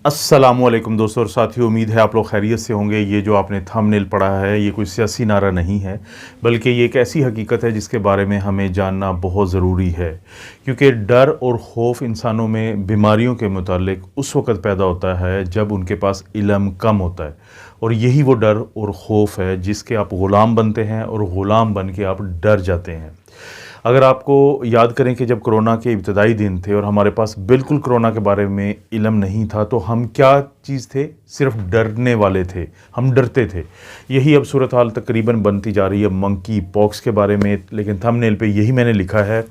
अस्सलामुअलैकुम दोस्तों और साथियों, उम्मीद है आप लोग खैरियत से होंगे। ये जो आपने थंबनेल पढ़ा है ये कोई सियासी नारा नहीं है, बल्कि ये एक ऐसी हकीकत है जिसके बारे में हमें जानना बहुत ज़रूरी है। क्योंकि डर और खौफ इंसानों में बीमारियों के मुतालिक उस वक़्त पैदा होता है जब उनके पास इल्म कम होता है, और यही वो डर और खौफ है जिसके आप ग़ुलाम बनते हैं और ग़ुलाम बन के आप डर जाते हैं। अगर आपको याद करें कि जब कोरोना के इब्तदाई दिन थे और हमारे पास बिल्कुल कोरोना के बारे में इल्म नहीं था, तो हम क्या चीज़ थे? सिर्फ डरने वाले थे, हम डरते थे। यही अब सूरत हाल तकरीबन बनती जा रही है मंकी पॉक्स के बारे में। लेकिन थंबनेल पे यही मैंने लिखा है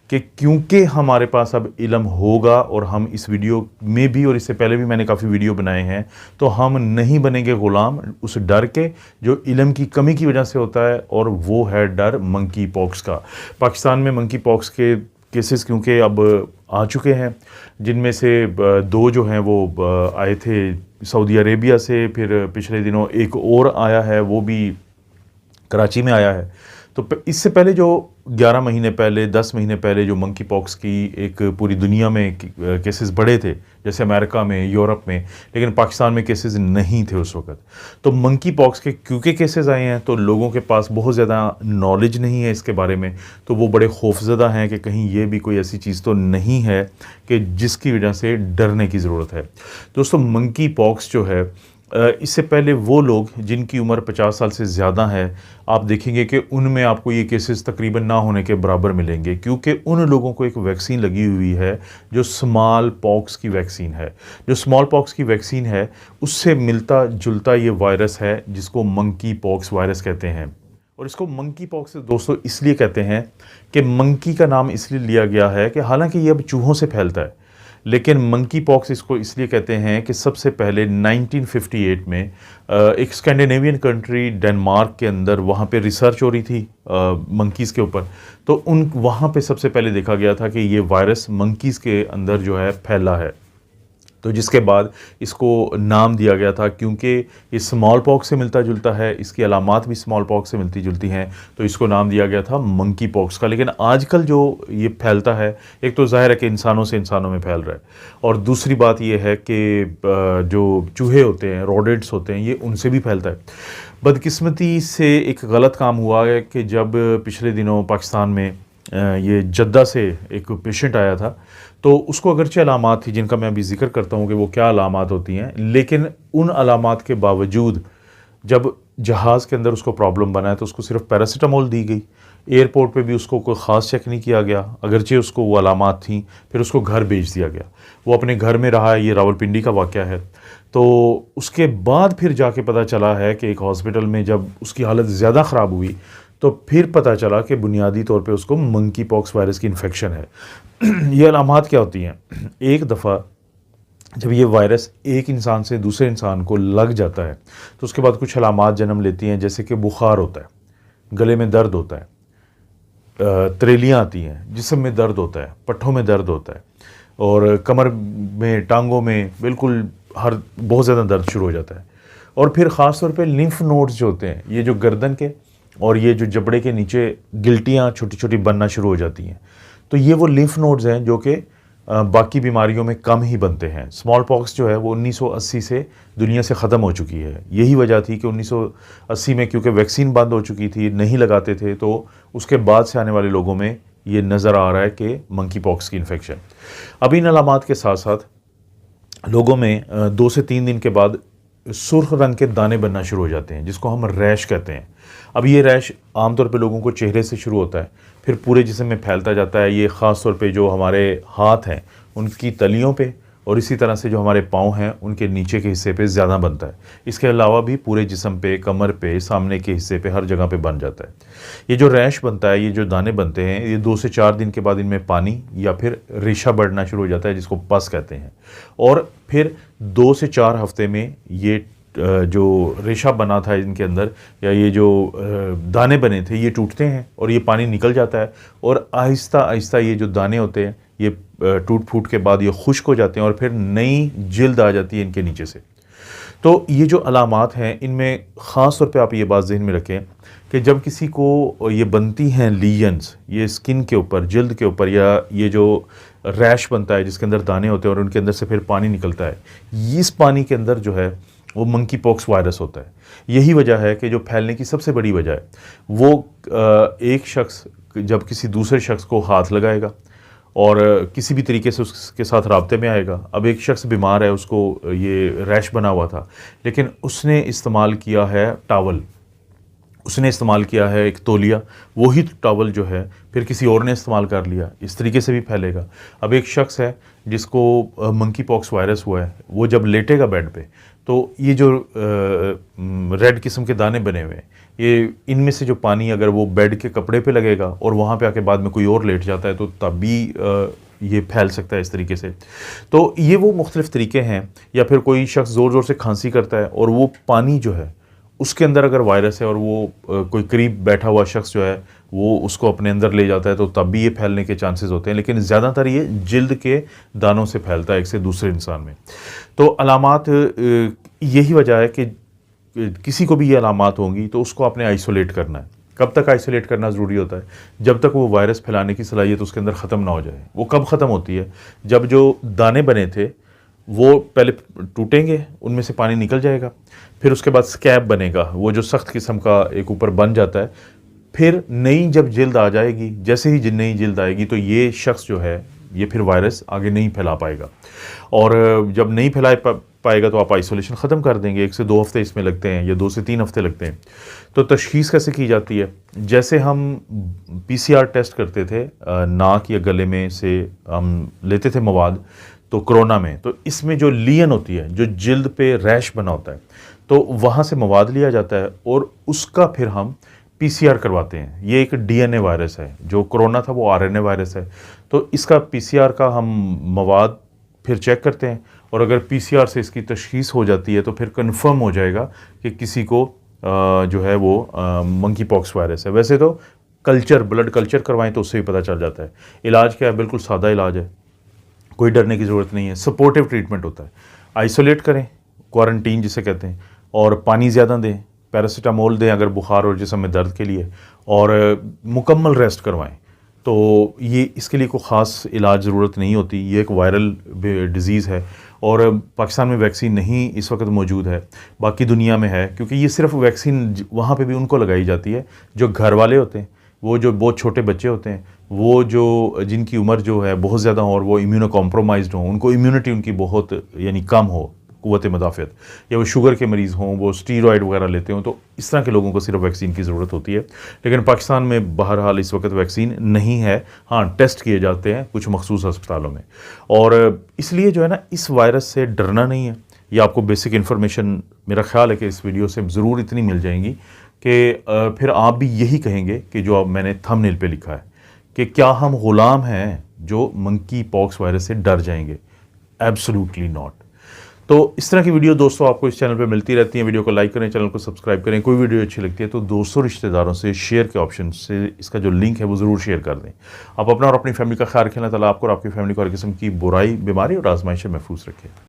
कि क्योंकि हमारे पास अब इल्म होगा, और हम इस वीडियो में भी और इससे पहले भी मैंने काफ़ी वीडियो बनाए हैं, तो हम नहीं बनेंगे ग़ुलाम उस डर के जो इल्म की कमी की वजह से होता है, और वो है डर मंकी पॉक्स का। पाकिस्तान में मंकी पॉक्स के केसेस क्योंकि अब आ चुके हैं, जिनमें से दो जो हैं वो आए थे सऊदी अरेबिया से, फिर पिछले दिनों एक और आया है, वो भी कराची में आया है। तो इससे पहले जो 11 महीने पहले 10 महीने पहले जो मंकी पॉक्स की एक पूरी दुनिया में केसेस बढ़े थे, जैसे अमेरिका में, यूरोप में, लेकिन पाकिस्तान में केसेस नहीं थे उस वक्त। तो मंकी पॉक्स के क्योंकि केसेस आए हैं तो लोगों के पास बहुत ज़्यादा नॉलेज नहीं है इसके बारे में, तो वो बड़े खौफज़दा हैं कि कहीं ये भी कोई ऐसी चीज़ तो नहीं है कि जिसकी वजह से डरने की ज़रूरत है। दोस्तों, मंकी पॉक्स जो है, इससे पहले वो लोग जिनकी उम्र 50 साल से ज़्यादा है, आप देखेंगे कि उनमें आपको ये केसेस तकरीबन ना होने के बराबर मिलेंगे, क्योंकि उन लोगों को एक वैक्सीन लगी हुई है जो स्मॉल पॉक्स की वैक्सीन है। जो स्मॉल पॉक्स की वैक्सीन है उससे मिलता जुलता ये वायरस है जिसको मंकी पॉक्स वायरस कहते हैं। और इसको मंकी पॉक्स दोस्तों इसलिए कहते हैं कि मंकी का नाम इसलिए लिया गया है कि हालांकि ये अब चूहों से फैलता है, लेकिन मंकी पॉक्स इसको इसलिए कहते हैं कि सबसे पहले 1958 में एक स्कैंडिनेवियन कंट्री डेनमार्क के अंदर वहाँ पे रिसर्च हो रही थी मंकीज़ के ऊपर। तो वहाँ पे सबसे पहले देखा गया था कि ये वायरस मंकीज़ के अंदर जो है फैला है। तो जिसके बाद इसको नाम दिया गया था, क्योंकि ये स्मॉल पॉक्स से मिलता जुलता है, इसकी अलामात भी स्मॉल पॉक्स से मिलती जुलती हैं, तो इसको नाम दिया गया था मंकी पॉक्स का। लेकिन आजकल जो ये फैलता है, एक तो ज़ाहिर है कि इंसानों से इंसानों में फैल रहा है, और दूसरी बात ये है कि जो चूहे होते हैं, रोडेंट्स होते हैं, ये उनसे भी फैलता है। बदकिस्मती से एक गलत काम हुआ है कि जब पिछले दिनों पाकिस्तान में ये जद्दा से एक पेशेंट आया था, तो उसको अगरचे अलामात थी जिनका मैं अभी ज़िक्र करता हूँ कि वो क्या अलामात होती हैं, लेकिन उन अलामात के बावजूद जब जहाज़ के अंदर उसको प्रॉब्लम बना है तो उसको सिर्फ पैरासीटामोल दी गई। एयरपोर्ट पे भी उसको कोई ख़ास चेक नहीं किया गया, अगरचे उसको वो अलामात थी। फिर उसको घर भेज दिया गया, वो अपने घर में रहा। ये रावलपिंडी का वाक़या है। तो उसके बाद फिर जाके पता चला है कि एक हॉस्पिटल में जब उसकी हालत ज़्यादा ख़राब हुई तो फिर पता चला कि बुनियादी तौर पे उसको मंकी पॉक्स वायरस की इन्फेक्शन है। ये अलामात क्या होती हैं? एक दफ़ा जब ये वायरस एक इंसान से दूसरे इंसान को लग जाता है तो उसके बाद कुछ अलामात जन्म लेती हैं, जैसे कि बुखार होता है, गले में दर्द होता है, त्रेलियाँ आती हैं, जिस्म में दर्द होता है, पट्ठों में दर्द होता है, और कमर में, टांगों में बिल्कुल हर बहुत ज़्यादा दर्द शुरू हो जाता है। और फिर ख़ास तौर पे लिम्फ नोड्स जो होते हैं, ये जो गर्दन के और ये जो जबड़े के नीचे गिल्टियाँ छोटी छोटी बनना शुरू हो जाती हैं, तो ये वो लिम्फ नोड्स हैं जो कि बाकी बीमारियों में कम ही बनते हैं। स्मॉल पॉक्स जो है वो 1980 से दुनिया से ख़त्म हो चुकी है। यही वजह थी कि 1980 में क्योंकि वैक्सीन बंद हो चुकी थी, नहीं लगाते थे, तो उसके बाद से आने वाले लोगों में ये नज़र आ रहा है कि मंकी पॉक्स की इन्फेक्शन। अब इन अलामात के साथ साथ लोगों में 2 से 3 दिन के बाद सुर्ख रंग के दाने बनना शुरू हो जाते हैं, जिसको हम रैश कहते हैं। अब ये रैश आमतौर पे लोगों को चेहरे से शुरू होता है, फिर पूरे जिस्म में फैलता जाता है। ये ख़ास तौर पे जो हमारे हाथ हैं उनकी तलियों पे, और इसी तरह से जो हमारे पाँव हैं उनके नीचे के हिस्से पे ज़्यादा बनता है। इसके अलावा भी पूरे जिस्म पे, कमर पे, सामने के हिस्से पे, हर जगह पे बन जाता है। ये जो रैश बनता है, ये जो दाने बनते हैं, ये 2 से 4 दिन के बाद इनमें पानी या फिर रेशा बढ़ना शुरू हो जाता है, जिसको पस कहते हैं। और फिर 2 से 4 हफ्ते में ये जो रेशा बना था इनके अंदर, या ये जो दाने बने थे, ये टूटते हैं और ये पानी निकल जाता है, और आहिस्ता आहिस्ता ये जो दाने होते हैं ये टूट फूट के बाद ये खुश्क हो जाते हैं, और फिर नई जिल्द आ जाती है इनके नीचे से। तो ये जो अलामात हैं, इनमें ख़ास तौर पे आप ये बात ज़हन में रखें कि जब किसी को ये बनती हैं लीजन्स, ये स्किन के ऊपर, जल्द के ऊपर, या ये जो रैश बनता है जिसके अंदर दाने होते हैं और उनके अंदर से फिर पानी निकलता है, इस पानी के अंदर जो है वो मंकी पॉक्स वायरस होता है। यही वजह है कि जो फैलने की सबसे बड़ी वजह है वो एक शख्स जब किसी दूसरे शख्स को हाथ लगाएगा और किसी भी तरीके से उसके साथ राब्ते में आएगा। अब एक शख्स बीमार है, उसको ये रैश बना हुआ था, लेकिन उसने इस्तेमाल किया है टावल, उसने इस्तेमाल किया है एक तौलिया, वही टावल जो है फिर किसी और ने इस्तेमाल कर लिया, इस तरीके से भी फैलेगा। अब एक शख्स है जिसको मंकी पॉक्स वायरस हुआ है, वो जब लेटेगा बेड पे तो ये जो रेड किस्म के दाने बने हुए हैं, ये इनमें से जो पानी अगर वो बेड के कपड़े पे लगेगा और वहाँ पे आके बाद में कोई और लेट जाता है तो तब भी ये फैल सकता है इस तरीके से। तो ये वो मुख्तलिफ़ तरीके हैं। या फिर कोई शख्स ज़ोर ज़ोर से खांसी करता है और वो पानी जो है उसके अंदर अगर वायरस है और वो कोई करीब बैठा हुआ शख्स जो है वो उसको अपने अंदर ले जाता है तो तब भी ये फैलने के चांसेस होते हैं। लेकिन ज़्यादातर ये जिल्द के दानों से फैलता है एक से दूसरे इंसान में। तो अलामात यही वजह है कि किसी को भी ये अलामात होंगी तो उसको आपने आइसोलेट करना है। कब तक आइसोलेट करना ज़रूरी होता है? जब तक वो वायरस फैलाने की सलाहियत उसके अंदर ख़त्म ना हो जाए। वो कब ख़त्म होती है? जब जो दाने बने थे वो पहले टूटेंगे, उनमें से पानी निकल जाएगा, फिर उसके बाद स्कैब बनेगा, वो जो सख्त किस्म का एक ऊपर बन जाता है। फिर नई जब जिल्द आ जाएगी, जैसे ही नई जिल्द आएगी तो ये शख्स जो है ये फिर वायरस आगे नहीं फैला पाएगा। और जब नहीं फैला पाएगा तो आप आइसोलेशन ख़त्म कर देंगे। 1 से 2 हफ़्ते इसमें लगते हैं या 2 से 3 हफ़्ते लगते हैं। तो तशख़ीस कैसे की जाती है? जैसे हम PCR टेस्ट करते थे, नाक या गले में से हम लेते थे मवाद, तो कोरोना में तो इसमें जो लियन होती है, जो जिल्द पे रैश बना होता है, तो वहाँ से मवाद लिया जाता है और उसका फिर हम PCR करवाते हैं। ये एक DNA वायरस है, जो कोरोना था वो RNA वायरस है। तो इसका PCR का हम मवाद फिर चेक करते हैं और अगर PCR से इसकी तशख़ीस हो जाती है तो फिर कंफर्म हो जाएगा कि किसी को जो है वो मंकी पॉक्स वायरस है। वैसे तो ब्लड कल्चर करवाएं तो उससे भी पता चल जाता है। इलाज क्या है? बिल्कुल सादा इलाज है, कोई डरने की ज़रूरत नहीं है। सपोर्टिव ट्रीटमेंट होता है। आइसोलेट करें, क्वारंटीन जिसे कहते हैं, और पानी ज़्यादा दें, पैरासीटामोल दें अगर बुखार और जिस्म में दर्द के लिए, और मुकम्मल रेस्ट करवाएं। तो ये इसके लिए कोई ख़ास इलाज ज़रूरत नहीं होती। ये एक वायरल डिज़ीज़ है और पाकिस्तान में वैक्सीन नहीं इस वक्त मौजूद है, बाकी दुनिया में है, क्योंकि ये सिर्फ वैक्सीन वहाँ पे भी उनको लगाई जाती है जो घर वाले होते हैं, वो जो बहुत छोटे बच्चे होते हैं, वो जो जिनकी उम्र जो है बहुत ज़्यादा हो और वो इम्यूनो कॉम्प्रोमाइज़्ड हों, उनको इम्यूनिटी उनकी बहुत यानी कम हो, क़ुव्वत मुदाफ़ियत, या वो शुगर के मरीज़ हों, वो स्टीरॉयड वगैरह लेते हों, तो इस तरह के लोगों को सिर्फ वैक्सीन की ज़रूरत होती है। लेकिन पाकिस्तान में बहरहाल इस वक्त वैक्सीन नहीं है। हाँ, टेस्ट किए जाते हैं कुछ मखसूस अस्पतालों में, और इसलिए जो है ना, इस वायरस से डरना नहीं है। ये आपको बेसिक इन्फॉर्मेशन मेरा ख़्याल है कि इस वीडियो से ज़रूर इतनी मिल जाएंगी कि फिर आप भी यही कहेंगे कि जो अब मैंने थंबनेल पे लिखा है कि क्या हम ग़ुलाम हैं जो मंकी पॉक्स वायरस से डर जाएंगे? Absolutely not. तो इस तरह की वीडियो दोस्तों आपको इस चैनल पे मिलती रहती हैं। वीडियो को लाइक करें, चैनल को सब्सक्राइब करें। कोई वीडियो अच्छी लगती है तो दोस्तों रिश्तेदारों से शेयर के ऑप्शन से इसका जो लिंक है वो ज़रूर शेयर कर दें। आप अपना और अपनी फैमिली का ख्याल रखें। अल्लाह ताला आपको और आपकी फैमिली को हर किस्म की बुराई, बीमारी और आजमाइश से महफूज रखें।